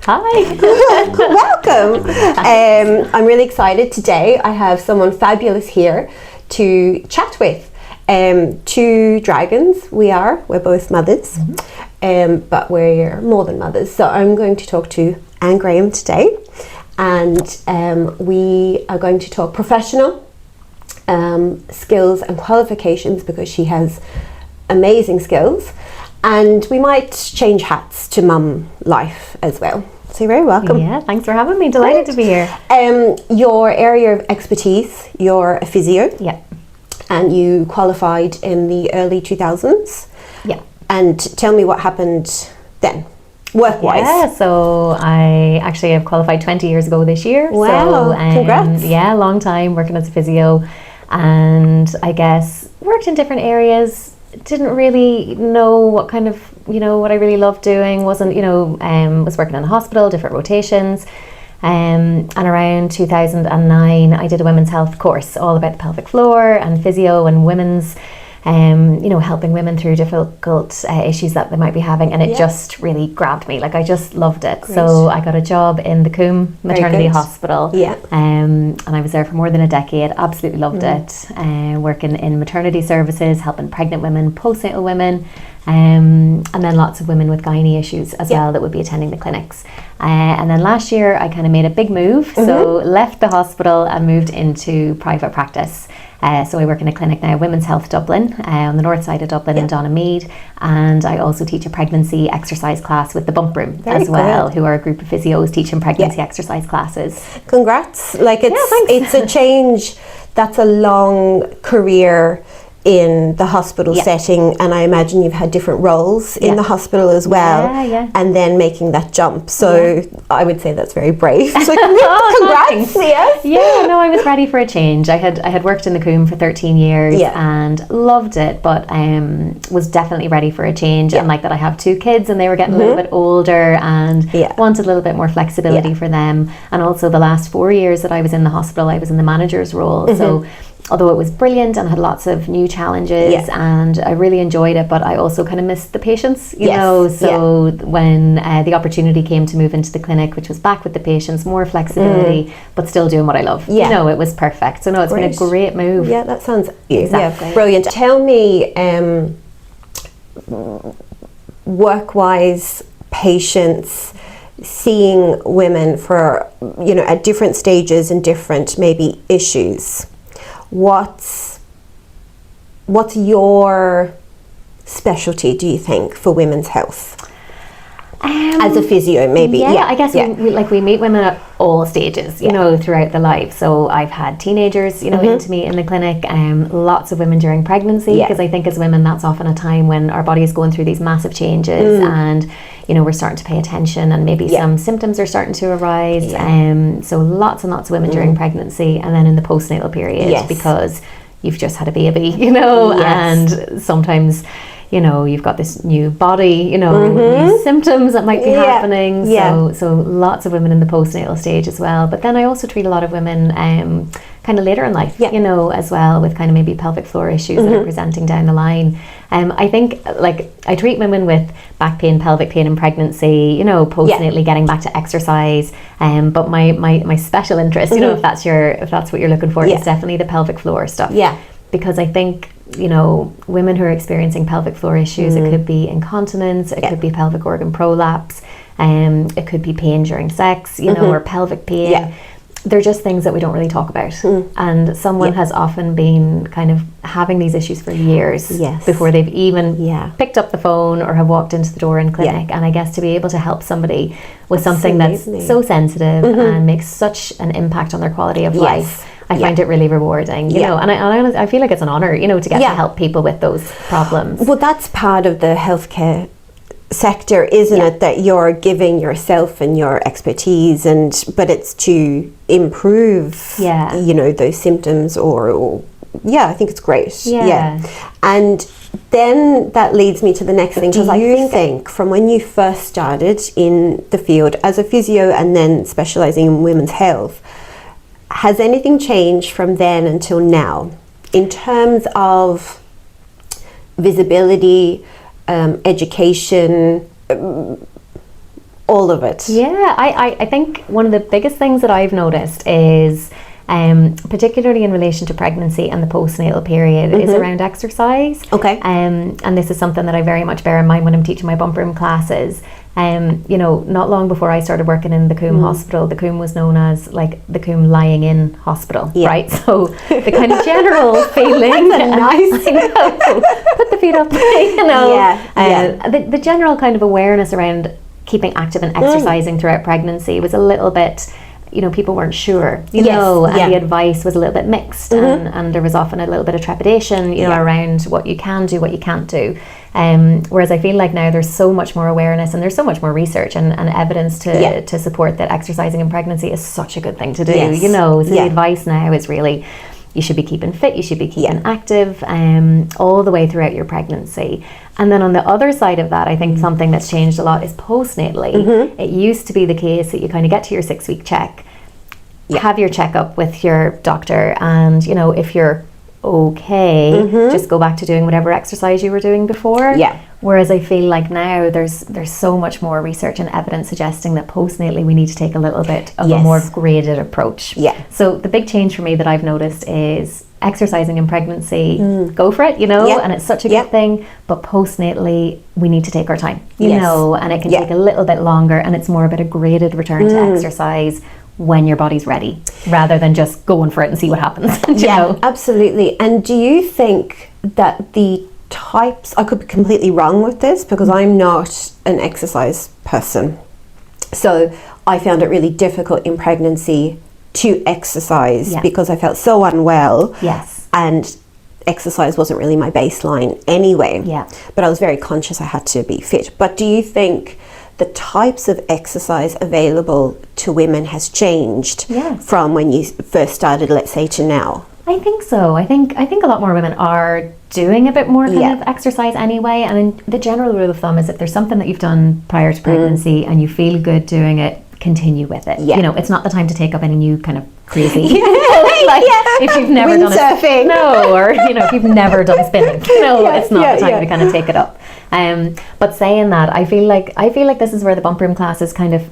Hi. Welcome. I'm really excited today. I have someone fabulous here to chat with. Two dragons we're both mothers, but we're more than mothers. So I'm going to talk to Anne Graham today, and we are going to talk professional skills and qualifications, because she has amazing skills, and we might change hats to mum life as well. So you're very welcome. Yeah, thanks for having me. Delighted to be here. Your area of expertise, you're a physio. Yeah. And you qualified in the early 2000s. Yeah. And tell me what happened then, work-wise. Yeah, so I actually have qualified 20 years ago this year. Wow, so, congrats. Yeah, long time working as a physio, and I guess worked in different areas. Didn't really know what kind of, what I really loved doing. Wasn't, was working in a hospital, different rotations. And around 2009, I did a women's health course all about the pelvic floor and physio and women's, helping women through difficult issues that they might be having. And it just really grabbed me. Like, I just loved it. Great. So I got a job in the Coombe Maternity Hospital. Yeah. And I was there for more than a decade. Absolutely loved it. Working in maternity services, helping pregnant women, postnatal women. And then lots of women with gynae issues as well that would be attending the clinics. And then last year I kind of made a big move, so left the hospital and moved into private practice. So I work in a clinic now, Women's Health Dublin, on the north side of Dublin in Donamead, and I also teach a pregnancy exercise class with the Bump Room as well, who are a group of physios teaching pregnancy exercise classes. Congrats. Like, it's a change. That's a long career in the hospital setting, and I imagine you've had different roles in the hospital as well, and then making that jump. So I would say that's very brave. So congrats. Yeah, no, I was ready for a change. I had worked in the Coombe for 13 years and loved it, but was definitely ready for a change. And like that, I have two kids and they were getting a little bit older, and wanted a little bit more flexibility for them. And also the last 4 years that I was in the hospital, I was in the manager's role. So although it was brilliant and had lots of new challenges and I really enjoyed it, but I also kind of missed the patients, so when the opportunity came to move into the clinic, which was back with the patients, more flexibility, but still doing what I love, it was perfect. So no, it's been a great move. Yeah, that sounds brilliant. Tell me, work-wise, patients, seeing women for, at different stages and different maybe issues. What's your specialty, do you think, for women's health? As a physio, maybe. I guess we meet women at all stages, throughout their life. So I've had teenagers, into me in the clinic, lots of women during pregnancy, because I think as women, that's often a time when our body is going through these massive changes, and we're starting to pay attention, and maybe some symptoms are starting to arise. So lots and lots of women during pregnancy, and then in the postnatal period, because you've just had a baby, and sometimes you've got this new body, these symptoms that might be happening. So lots of women in the postnatal stage as well. But then I also treat a lot of women kind of later in life, as well, with kind of maybe pelvic floor issues that are presenting down the line. I think, I treat women with back pain, pelvic pain in pregnancy, postnatally getting back to exercise. But my special interest, if that's what you're looking for, is definitely the pelvic floor stuff. Because I think, women who are experiencing pelvic floor issues, it could be incontinence, it could be pelvic organ prolapse, it could be pain during sex, or pelvic pain. They're just things that we don't really talk about. And someone has often been kind of having these issues for years before they've even picked up the phone or have walked into the door in clinic. And I guess to be able to help somebody with something that's so sensitive and makes such an impact on their quality of life, I find it really rewarding, and I feel like it's an honour, to get to help people with those problems. Well, that's part of the healthcare sector, isn't it, that you're giving yourself and your expertise, but it's to improve those symptoms or I think it's great. And then that leads me to the next thing. Do you think from when you first started in the field as a physio and then specialising in women's health, has anything changed from then until now in terms of visibility, education, all of it. Yeah, I think one of the biggest things that I've noticed is, particularly in relation to pregnancy and the postnatal period, is around exercise. Okay. And this is something that I very much bear in mind when I'm teaching my bump room classes. You know, not long before I started working in the Coombe Hospital, the Coombe was known as like the Coombe lying in hospital, right? So the kind of general feeling, nice. I know, put the feet up, you know, the general kind of awareness around keeping active and exercising throughout pregnancy was a little bit, you know, people weren't sure, you know, and the advice was a little bit mixed, and there was often a little bit of trepidation, you know, around what you can do, what you can't do. Whereas I feel like now there's so much more awareness and there's so much more research and evidence to support that exercising in pregnancy is such a good thing to do, you know. So the advice now is really, you should be keeping fit, you should be keeping active all the way throughout your pregnancy. And then on the other side of that, I think something that's changed a lot is postnatally. It used to be the case that you kind of get to your 6-week check, have your checkup with your doctor, and, you know, if you're okay, just go back to doing whatever exercise you were doing before. Whereas I feel like now there's so much more research and evidence suggesting that postnatally we need to take a little bit of a more graded approach. So the big change for me that I've noticed is exercising in pregnancy, go for it, you know, and it's such a good thing, but postnatally we need to take our time, you know, and it can take a little bit longer, and it's more about a graded return to exercise when your body's ready, rather than just going for it and see what happens. You know? Absolutely. And do you think that the types, I could be completely wrong with this because I'm not an exercise person, so I found it really difficult in pregnancy to exercise because I felt so unwell, and exercise wasn't really my baseline anyway, but I was very conscious I had to be fit. But do you think the types of exercise available to women has changed from when you first started, let's say, to now? I think so. I think a lot more women are doing a bit more kind of exercise anyway. And the general rule of thumb is if there's something that you've done prior to pregnancy and you feel good doing it, continue with it. You know, it's not the time to take up any new kind of crazy if you've never done surfing. Or you know, if you've never done spinning, it's not the time to kind of take it up. But saying that, I feel like this is where the bump room classes kind of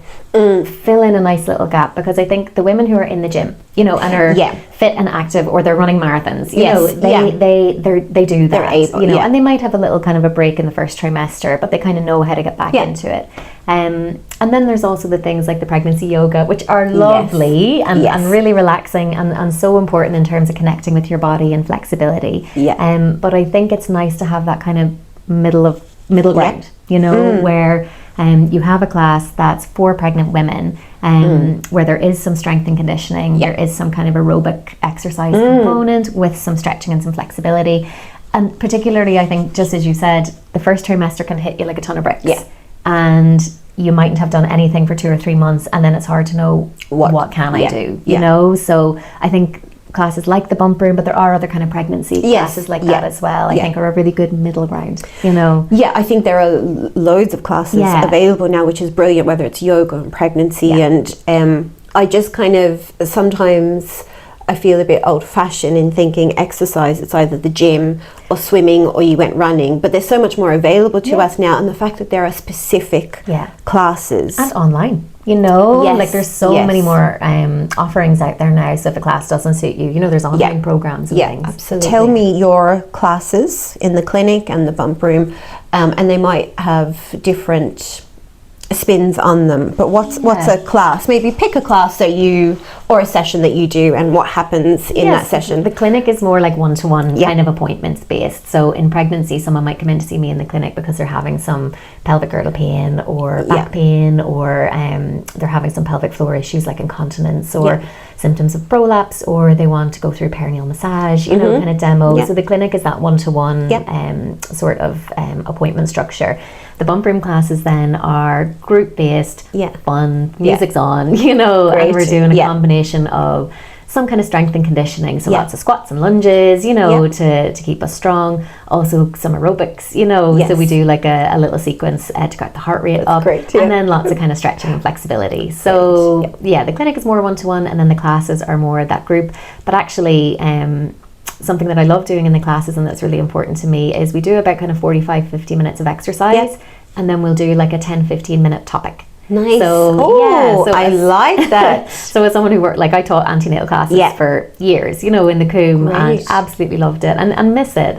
fill in a nice little gap, because I think the women who are in the gym, you know, and are fit and active, or they're running marathons, you know, they do that, they're able, you know, and they might have a little kind of a break in the first trimester, but they kind of know how to get back into it. And then there's also the things like the pregnancy yoga, which are lovely and really relaxing and so important in terms of connecting with your body and flexibility. But I think it's nice to have that kind of middle ground, you know, where you have a class that's for pregnant women, where there is some strength and conditioning, there is some kind of aerobic exercise component with some stretching and some flexibility. And particularly, I think, just as you said, the first trimester can hit you like a ton of bricks. And you mightn't have done anything for 2 or 3 months, and then it's hard to know what can I do, you know? So I think classes like the bump room, but there are other kind of pregnancy classes like that as well, I think are a really good middle ground, you know. I think there are loads of classes available now, which is brilliant, whether it's yoga and pregnancy, and I just kind of sometimes I feel a bit old-fashioned in thinking exercise, it's either the gym or swimming or you went running, but there's so much more available to us now, and the fact that there are specific classes. And online, you know, like there's so many more offerings out there now, so if a class doesn't suit you, you know, there's online programs and things. Absolutely. Tell me your classes in the clinic and the bump room, and they might have different spins on them, but what's a class? Maybe pick a class that you, or a session that you do, and what happens in that session. The clinic is more like one-to-one kind of appointments based. So in pregnancy, someone might come in to see me in the clinic because they're having some pelvic girdle pain or back pain, or they're having some pelvic floor issues like incontinence or symptoms of prolapse, or they want to go through perineal massage, you know, kind of demo. So the clinic is that one-to-one sort of appointment structure. The bump room classes then are group-based, fun, music's on, you know, and we're doing a combination of some kind of strength and conditioning, so lots of squats and lunges, you know, to keep us strong. Also some aerobics, you know, so we do like a little sequence to get the heart rate up, and then lots of kind of stretching and flexibility. So the clinic is more one-to-one, and then the classes are more that group. But actually, something that I love doing in the classes and that's really important to me is we do about kind of 45-50 minutes of exercise, and then we'll do like a 10-15 minute topic. Nice. So, I like that. So as someone who worked, like I taught antenatal classes for years, in the Coombe, and absolutely loved it and miss it.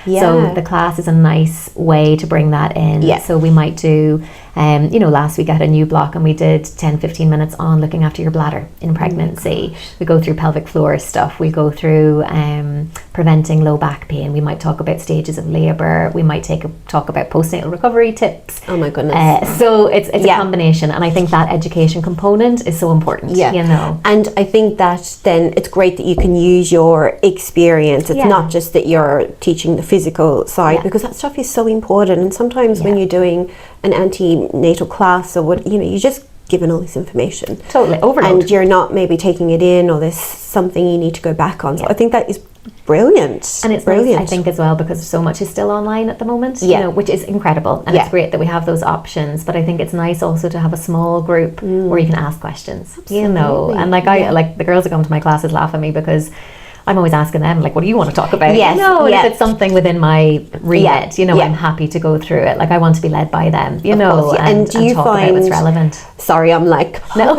So the class is a nice way to bring that in. Yeah. So we might do, last week I had a new block and we did 10-15 minutes on looking after your bladder in pregnancy. We go through pelvic floor stuff. We go through preventing low back pain. We might talk about stages of labour. We might talk about postnatal recovery tips. Oh my goodness. So it's a combination, and I think that education component is so important. And I think that then it's great that you can use your experience. It's not just that you're teaching the physical side, because that stuff is so important. And sometimes when you're doing an antenatal class or what, you're just given all this information. Totally overload. And you're not maybe taking it in, or there's something you need to go back on. So I think that is brilliant. And it's brilliant, nice, I think, as well, because so much is still online at the moment, which is incredible. And it's great that we have those options. But I think it's nice also to have a small group where you can ask questions, Absolutely. And I the girls that come to my classes laugh at me because I'm always asking them, like, what do you want to talk about? Yes. And if it's something within my remit, I'm happy to go through it. Like, I want to be led by them, and do you talk about what's relevant. Sorry, I'm like, no.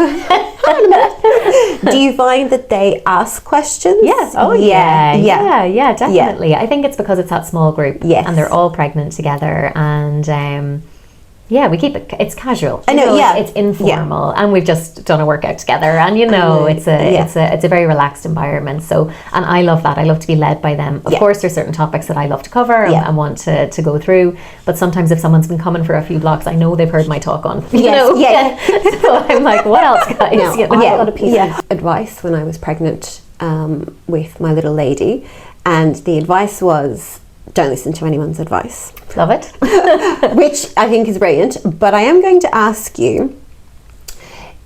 Do you find that they ask questions? Yes. Oh, yeah, definitely. I think it's because it's that small group, and they're all pregnant together, and we keep it's casual. I know, it's informal, and we've just done a workout together, and it's a very relaxed environment. So, and I love that. I love to be led by them. Of course, there's certain topics that I love to cover and want to go through. But sometimes, if someone's been coming for a few blocks, I know they've heard my talk on. So I'm like, what else, guys? I got a piece of advice when I was pregnant with my little lady, and the advice was, don't listen to anyone's advice. Love it. Which I think is brilliant. But I am going to ask you,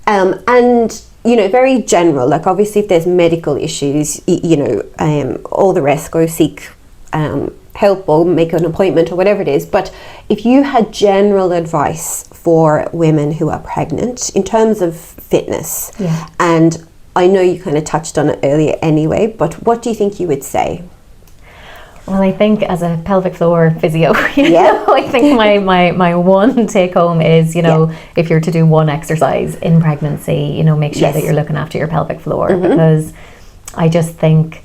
and very general, like obviously if there's medical issues, all the rest, go seek help or make an appointment or whatever it is. But if you had general advice for women who are pregnant in terms of fitness, and I know you kind of touched on it earlier anyway, but what do you think you would say? Well, I think as a pelvic floor physio, I think my one take home is, if you're to do one exercise in pregnancy, make sure that you're looking after your pelvic floor, because I just think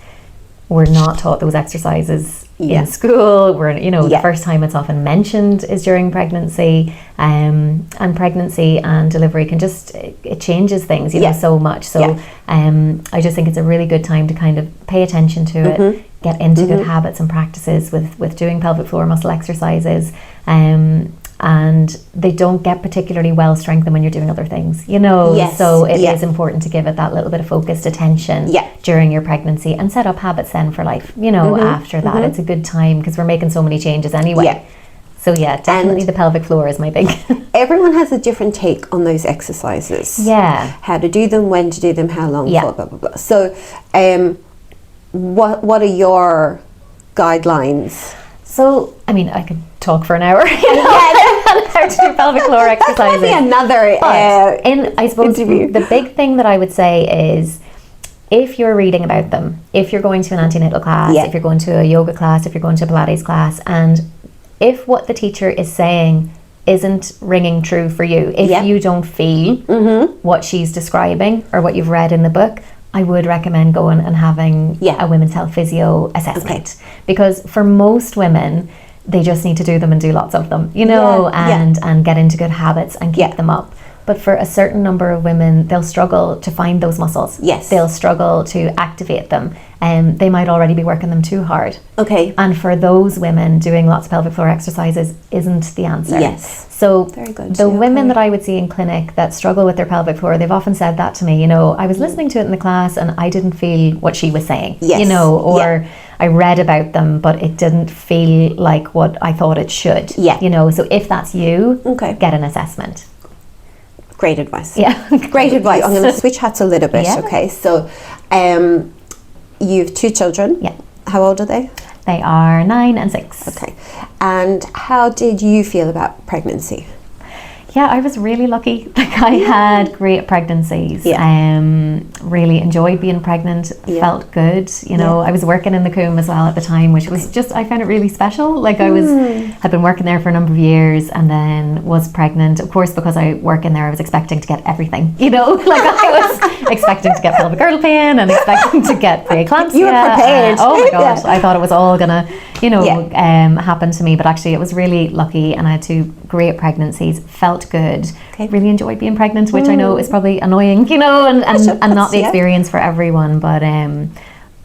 we're not taught those exercises in school. The first time it's often mentioned is during pregnancy, and pregnancy and delivery can just, it changes things, so much. So I just think it's a really good time to kind of pay attention to it, get into good habits and practices with doing pelvic floor muscle exercises, and they don't get particularly well strengthened when you're doing other things, so it is important to give it that little bit of focused attention during your pregnancy, and set up habits then for life, after that. It's a good time because we're making so many changes anyway. So definitely the pelvic floor is my big. Everyone has a different take on those exercises. How to do them, when to do them, how long for, blah blah blah. So what are your guidelines? So I could talk for an hour how to do pelvic floor exercises. That might be another I suppose interview. The big thing that I would say is, if you're reading about them, if you're going to an antenatal class, if you're going to a yoga class, if you're going to a Pilates class, and if what the teacher is saying isn't ringing true for you, if you don't feel what she's describing or what you've read in the book, I would recommend going and having a women's health physio assessment. Because for most women, they just need to do them and do lots of them, and get into good habits and keep them up. But for a certain number of women, they'll struggle to find those muscles. They'll struggle to activate them, and they might already be working them too hard. And for those women, doing lots of pelvic floor exercises isn't the answer. So very good. The women that I would see in clinic that struggle with their pelvic floor, they've often said that to me, I was listening to it in the class and I didn't feel what she was saying, or I read about them, but it didn't feel like what I thought it should. So if that's you, get an assessment. Great advice. Great advice. I'm going to switch hats a little bit. Okay, so you have 2 children. How old are they? They are 9 and 6. Okay. And how did you feel about pregnancy? Yeah, I was really lucky. Like I had great pregnancies. Really enjoyed being pregnant. Felt good. You know, I was working in the Coombe as well at the time, which was just, I found it really special. Like I had been working there for a number of years and then was pregnant. Of course, because I work in there, I was expecting to get everything. You know, like I was expecting to get pelvic girdle pain and expecting to get preeclampsia. You were prepared. Oh my God, I thought it was all gonna, you know, happen to me. But actually, it was really lucky, and I had 2 great pregnancies. Felt good. Really enjoyed being pregnant, which I know is probably annoying, you know, and not the experience for everyone, but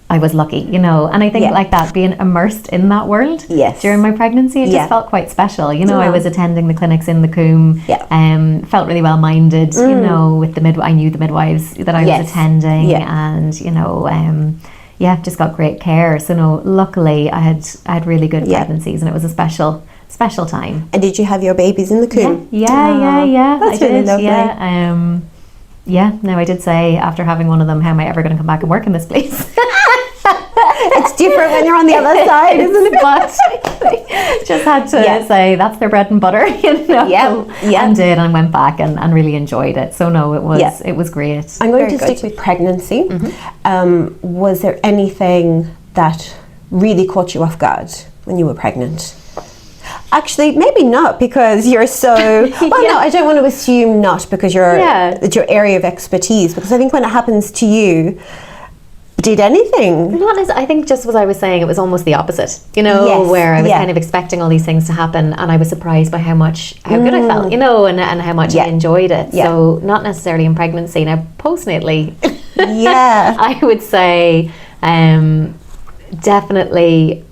I was lucky, you know, and I think like that, being immersed in that world during my pregnancy, it just felt quite special, you know. I was attending the clinics in the Coombe, felt really well minded, you know, with I knew the midwives that I was attending, and you know, just got great care. So no, luckily I had really good pregnancies, and it was a special time. And did you have your babies in the Coombe? Yeah. That's I really did. lovely. No, I did say after having one of them, how am I ever going to come back and work in this place? It's different when you're on the other side, isn't it? But just had to say that's their bread and butter, you know. And did, and went back and really enjoyed it. So no, it was great. I'm going to stick with pregnancy. Was there anything that really caught you off guard when you were pregnant? Actually, maybe not, because you're so... Well, no, I don't want to assume not, because it's your area of expertise. Because I think when it happens to you, did anything? Not as, I think just what I was saying, it was almost the opposite, you know, where I was kind of expecting all these things to happen, and I was surprised by how good I felt, you know, and how much I enjoyed it. So not necessarily in pregnancy. Now, postnatally, I would say definitely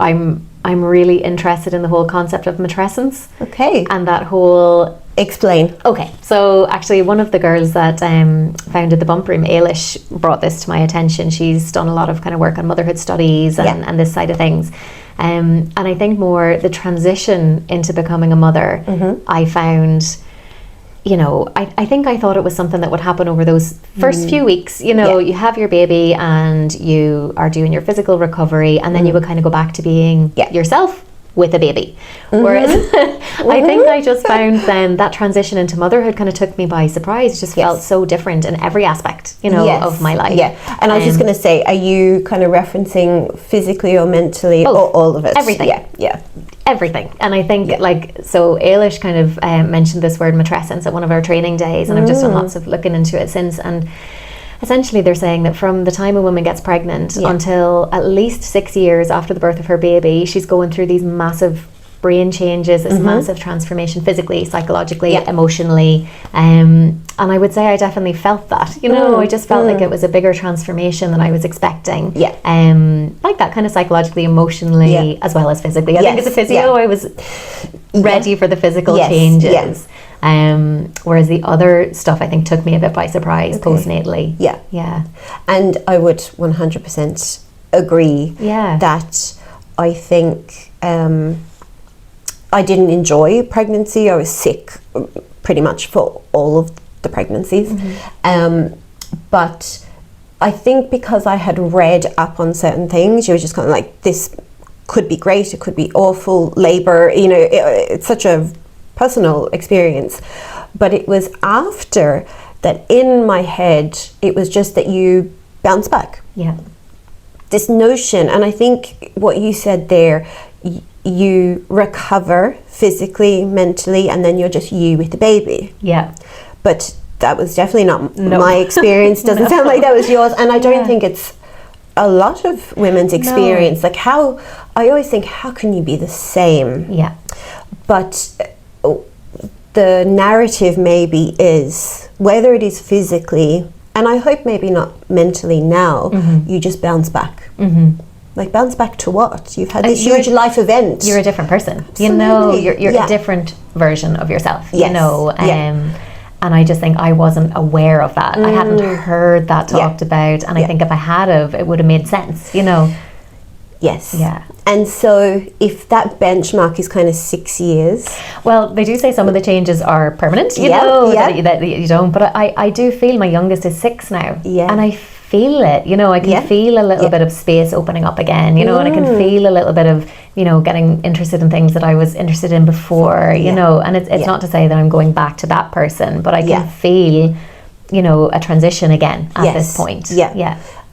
I'm really interested in the whole concept of matrescence. Okay. And that whole... Explain. Okay, so actually one of the girls that founded the Bump Room, Ailish, brought this to my attention. She's done a lot of kind of work on motherhood studies and this side of things. And I think more the transition into becoming a mother, I found... You know, I think I thought it was something that would happen over those first few weeks. You know, you have your baby and you are doing your physical recovery, and then you would kind of go back to being yourself with a baby. Whereas I think I just found then that transition into motherhood kind of took me by surprise. It just felt so different in every aspect, you know, of my life. And I was just going to say, are you kind of referencing physically or mentally, or all of it? Everything. Everything. And I think so Ailish kind of mentioned this word matrescence at one of our training days, and I've just done lots of looking into it since, and essentially they're saying that from the time a woman gets pregnant until at least 6 years after the birth of her baby, she's going through these massive brain changes, this massive transformation physically, psychologically, emotionally, and I would say I definitely felt that, you know. I just felt like it was a bigger transformation than I was expecting, like that kind of psychologically, emotionally, as well as physically. I think as a physio I was ready for the physical changes, whereas the other stuff I think took me a bit by surprise postnatally. And I would 100% agree that I think I didn't enjoy pregnancy. I was sick pretty much for all of the pregnancies. But I think because I had read up on certain things, you were just kind of like, this could be great, it could be awful, labor, you know, it's such a personal experience. But it was after that in my head, it was just that you bounce back. This notion, and I think what you said there, you recover physically, mentally, and then you're just you with the baby. But that was definitely not my experience. Doesn't sound like that was yours, and I don't think it's a lot of women's experience. Like, how I always think, how can you be the same? But the narrative maybe is, whether it is physically, and I hope maybe not mentally now, you just bounce back. Like, bounce back to what? You've had this huge life event. You're a different person. Absolutely. You know, you're a different version of yourself. You know, and I just think I wasn't aware of that. I hadn't heard that talked about, and I think if I had of, it would have made sense, you know. And so if that benchmark is kind of 6 years, well, they do say some of the changes are permanent, you know, that you don't, but I do feel my youngest is 6 now, and I feel it, you know. I can feel a little bit of space opening up again, you know, and I can feel a little bit of you know, getting interested in things that I was interested in before, you know, and it's not to say that I'm going back to that person, but I can feel, you know, a transition again at this point.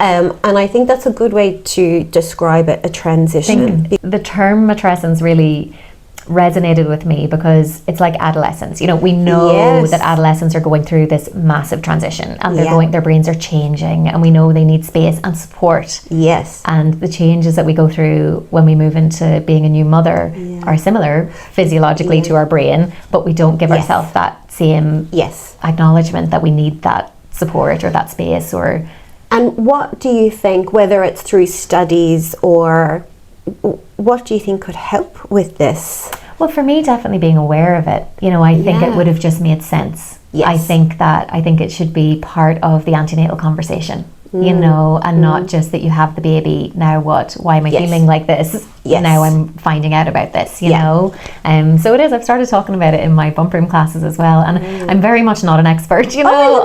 And I think that's a good way to describe it, a transition. The term matrescence really resonated with me because it's like adolescence. You know, we know that adolescents are going through this massive transition, and their brains are changing, and we know they need space and support. And the changes that we go through when we move into being a new mother are similar physiologically to our brain, but we don't give ourselves that same acknowledgement that we need that support or that space. And what do you think, whether it's through studies or what do you think could help with this? Well, for me, definitely being aware of it. You know, I think it would have just made sense. I think it should be part of the antenatal conversation, you know, and not just that you have the baby, now what? Why am I feeling like this? Now I'm finding out about this, you know. So it is, I've started talking about it in my bump room classes as well, and I'm very much not an expert, you know,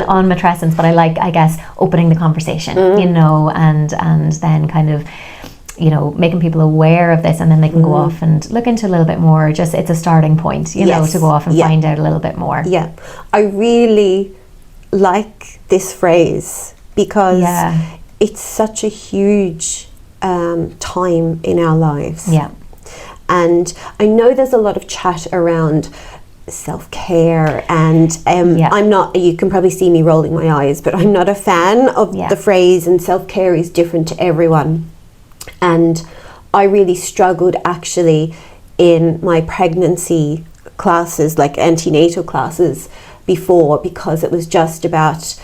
on matrescence, but I like, I guess, opening the conversation, you know, and then kind of, you know, making people aware of this, and then they can go off and look into a little bit more. Just, it's a starting point, you know, to go off and find out a little bit more. I really like this phrase because it's such a huge time in our lives. And I know there's a lot of chat around self-care, and I'm not, you can probably see me rolling my eyes, but I'm not a fan of the phrase, and self-care is different to everyone. And I really struggled actually in my pregnancy classes, like antenatal classes before, because it was just about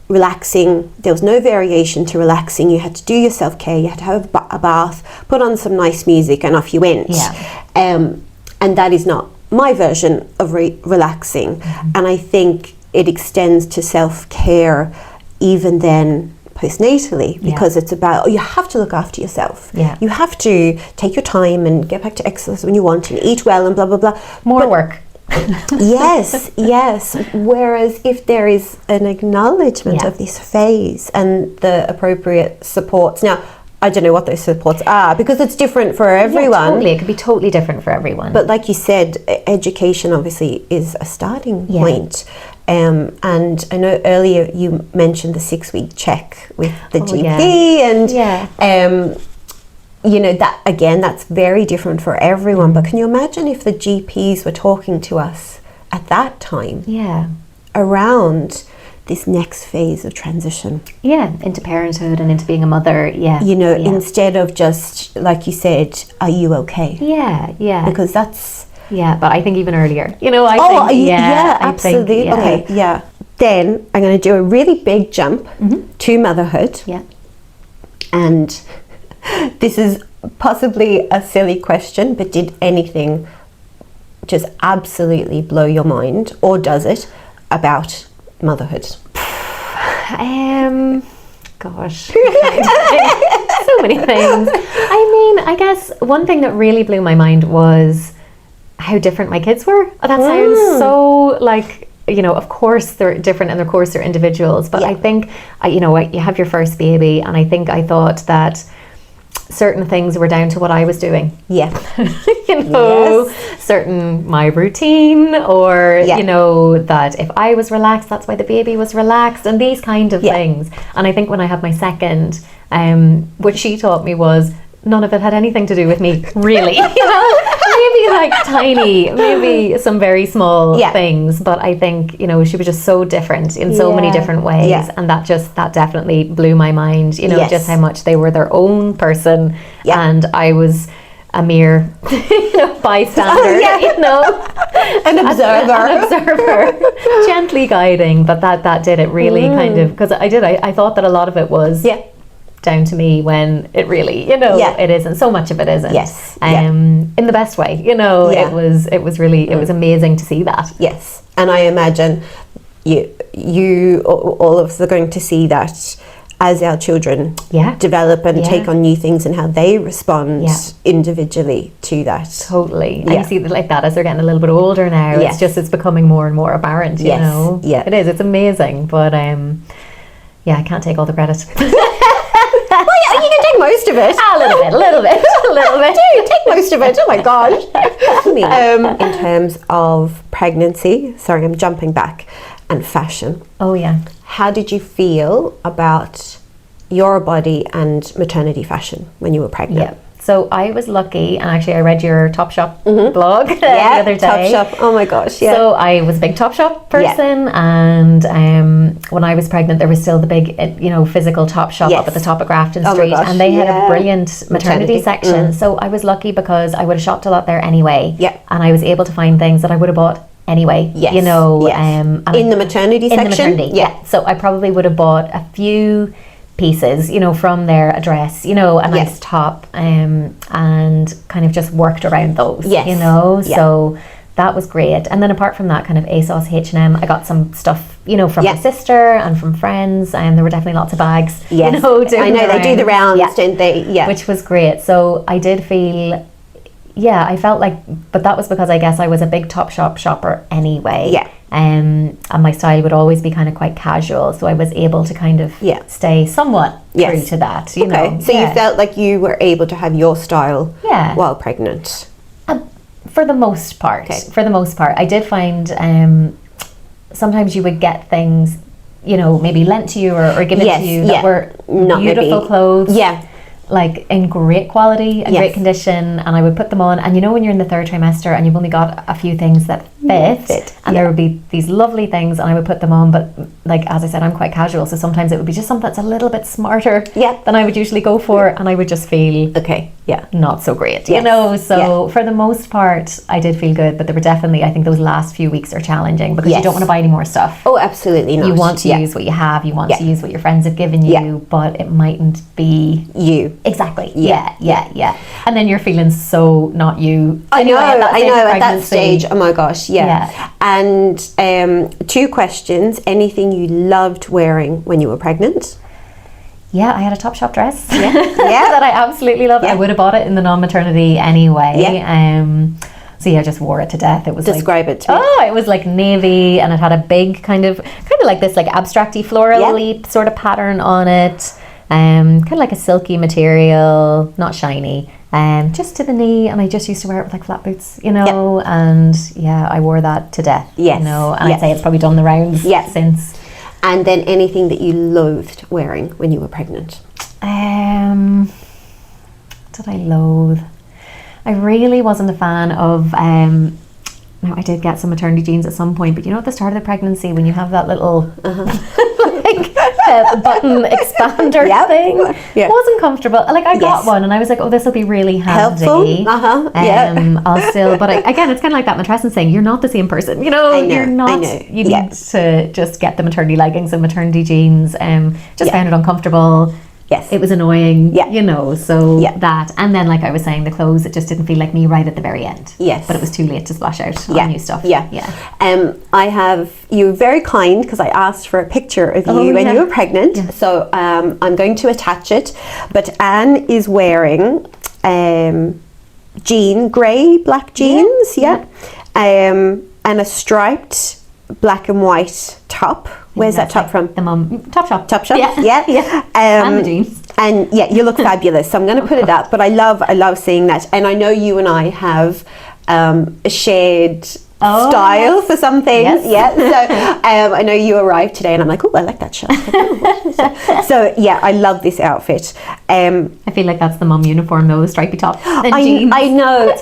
relaxing. There was no variation to relaxing. You had to do your self-care, you had to have a bath, put on some nice music, and off you went. And that is not my version of relaxing. And I think it extends to self-care even then postnatally, because it's about, you have to look after yourself. You have to take your time and get back to exercise when you want and eat well and blah blah blah. More work. Yes. Whereas if there is an acknowledgement of this phase and the appropriate supports, now I don't know what those supports are because it's different for everyone. Totally, it could be totally different for everyone. But like you said, education obviously is a starting point. And I know earlier you mentioned the 6-week check with the GP, and you know, that again, that's very different for everyone. But can you imagine if the GPs were talking to us at that time around this next phase of transition into parenthood and into being a mother, you know, instead of just, like you said, are you okay? Because that's but I think even earlier, you know, I think absolutely. Then I'm going to do a really big jump to motherhood. And this is possibly a silly question, but did anything just absolutely blow your mind, or does it, about motherhood? Gosh, so many things. I mean, I guess one thing that really blew my mind was how different my kids were. That sounds so like, you know, of course they're different and of course they're individuals, but I think, you know, you have your first baby, and I think I thought that certain things were down to what I was doing. You know, certain my routine, or you know, that if I was relaxed, that's why the baby was relaxed, and these kind of things. And I think when I had my second, what she taught me was none of it had anything to do with me, really. You know, maybe like tiny, maybe some very small things, but I think, you know, she was just so different in so many different ways, and that definitely blew my mind, you know, just how much they were their own person, and I was a mere you know, bystander, you know, an observer, gently guiding, but that did it really kind of, because I thought that a lot of it was down to me, when it really, you know, it isn't. So much of it isn't. In the best way, you know. It was really, it was amazing to see that. And I imagine you all of us are going to see that as our children develop and take on new things, and how they respond individually to that. Totally. And you see that like that as they're getting a little bit older now. It's becoming more and more apparent, you know. It is, it's amazing, but I can't take all the credit. Well, you can take most of of it. A little bit, a little bit, a little bit. Take most of it. Oh my gosh. In terms of pregnancy, sorry, I'm jumping back, and fashion. Oh yeah. How did you feel about your body and maternity fashion when you were pregnant? Yeah. So I was lucky, and actually I read your Topshop blog the other day. Topshop. Oh my gosh, yeah. So I was a big Topshop person, and when I was pregnant, there was still the big, physical Topshop up at the top of Grafton Street, and they had a brilliant maternity section. So I was lucky because I would have shopped a lot there anyway, and I was able to find things that I would have bought anyway. In the maternity section. So I probably would have bought a few pieces, from their address, a nice top, and kind of just worked around those, so that was great. And then apart from that, kind of ASOS, H&M, I got some stuff, from my sister and from friends, and there were definitely lots of bags, I know they do the rounds, don't they? Which was great. So I did feel, I felt like, but that was because I guess I was a big Topshop shopper anyway. And my style would always be kind of quite casual, so I was able to kind of stay somewhat true to that, you know. So you felt like you were able to have your style while pregnant? For the most part. For the most part. I did find sometimes you would get things, maybe lent to you or given to you that were not beautiful clothes. Like in great quality and great condition, and I would put them on, and when you're in the third trimester and you've only got a few things that fit, and there would be these lovely things, and I would put them on, but like as I said, I'm quite casual, so sometimes it would be just something that's a little bit smarter than I would usually go for, and I would just feel not so great, so for the most part I did feel good, but there were definitely, I think those last few weeks are challenging because you don't want to buy any more stuff. Oh, absolutely not. You want to use what you have, you want to use what your friends have given you, but it mightn't be you. Exactly. Yeah. And then you're feeling so not you. I know at that stage. Oh my gosh, And 2 questions. Anything you loved wearing when you were pregnant? Yeah, I had a Topshop dress. That I absolutely loved. I would have bought it in the non-maternity anyway. So I just wore it to death. It was describe it to me. Oh, it was like navy, and it had a big kind of like this like abstract-y floral sort of pattern on it. Kind of like a silky material, not shiny, just to the knee, and I just used to wear it with like flat boots, and I wore that to death, and I'd say it's probably done the rounds since. And then anything that you loathed wearing when you were pregnant? Did I loathe? I really wasn't a fan of now I did get some maternity jeans at some point, but at the start of the pregnancy when you have that little button expander thing, wasn't comfortable. Like I got one and I was like, oh, this will be really handy. Helpful. I'll still, but again, it's kind of like that matrescence thing. You're not the same person, you're not. You need to just get the maternity leggings and maternity jeans. Just found it uncomfortable. It was annoying, so that, and then like I was saying, the clothes, it just didn't feel like me right at the very end. But it was too late to splash out on new stuff. You were very kind because I asked for a picture of you when you were pregnant, so I'm going to attach it, but Anne is wearing black jeans, and a striped black and white top. Where's that top from? The mum Topshop. And the jeans. And you look fabulous. So I'm going to put it up. But I love seeing that. And I know you and I have a shared style for some things. So I know you arrived today, and I'm like, oh, I like that shirt. So I love this outfit. I feel like that's the mum uniform though, the stripy top and jeans. I know,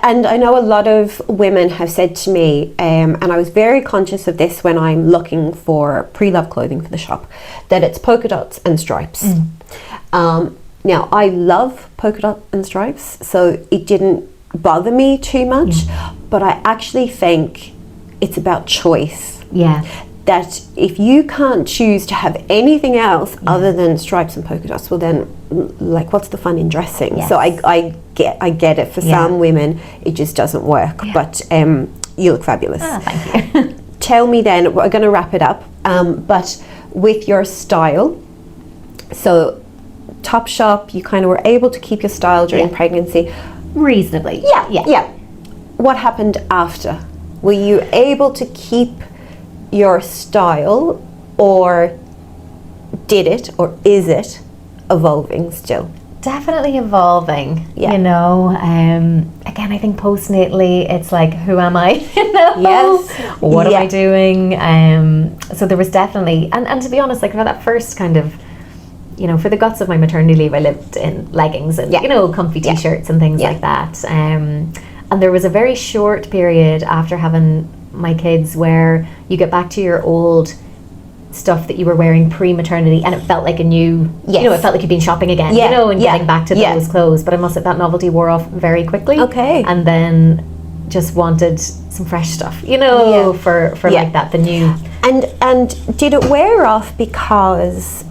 and I know a lot of women have said to me, and I was very conscious of this when I'm looking for pre-love clothing for the shop, that it's polka dots and stripes. Now I love polka dot and stripes, so it didn't bother me too much, but I actually think it's about choice. That if you can't choose to have anything else other than stripes and polka dots, well then, like, what's the fun in dressing? So I get it. For some women, it just doesn't work. But you look fabulous. Thank you. Tell me then, we're going to wrap it up, but with your style, so Topshop, you kind of were able to keep your style during pregnancy. Reasonably. What happened after? Were you able to keep your style, or is it evolving still? Definitely evolving, Yeah. you know. Again, I think postnatally, it's like, who am I? You know, Yes. what am Yeah. I doing? So there was definitely, and to be honest, like for that first kind of, you know, for the guts of my maternity leave, I lived in leggings and Yeah. you know, comfy Yeah. t-shirts and things Yeah. like that. And there was a very short period after having my kids where you get back to your old stuff that you were wearing pre-maternity, and it felt like a new, Yes. you know, it felt like you'd been shopping again, Yeah. you know, and Yeah. getting back to Yeah. those clothes. But I must say that novelty wore off very quickly. Okay. And then just wanted some fresh stuff, you know, Yeah. for Yeah. like that, the new. And did it wear off because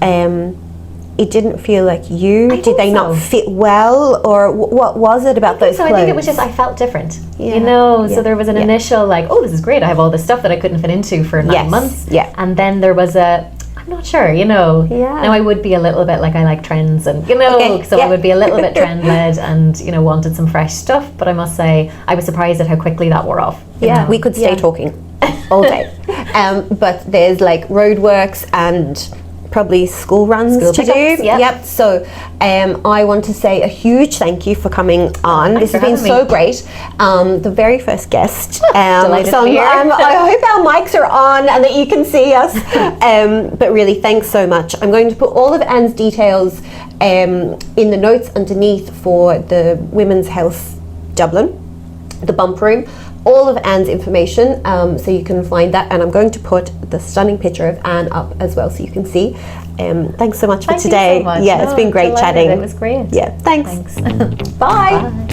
it didn't feel like you? I Did think they not so. fit well, or what was it about those So clothes? I think it was just, I felt different, Yeah. you know. Yeah. So there was an Yeah. initial like, oh, this is great. I have all this stuff that I couldn't fit into for 9 Yes. months. Yeah. And then there was a, I'm not sure, you know. Yeah. Now I would be a little bit like, I like trends and, you know, Okay, so yeah. I would be a little bit trend led and, you know, wanted some fresh stuff. But I must say, I was surprised at how quickly that wore off. you Yeah, know. we could stay Yeah. talking all day. But there's like roadworks and probably school runs School to pickups, do. yep. So I want to say a huge thank you for coming on. Thanks This has for been having so me. great. The very first guest. Delighted so to be here. I hope our mics are on and that you can see us. But really, thanks so much. I'm going to put all of Anne's details in the notes underneath for the Women's Health Dublin, the bump room, all of Anne's information, so you can find that, and I'm going to put the stunning picture of Anne up as well so you can see. Thanks so much for Thank you today. so much. Yeah, it's No, been great delighted. chatting. It was great. Yeah, thanks. Thanks. Bye. Bye.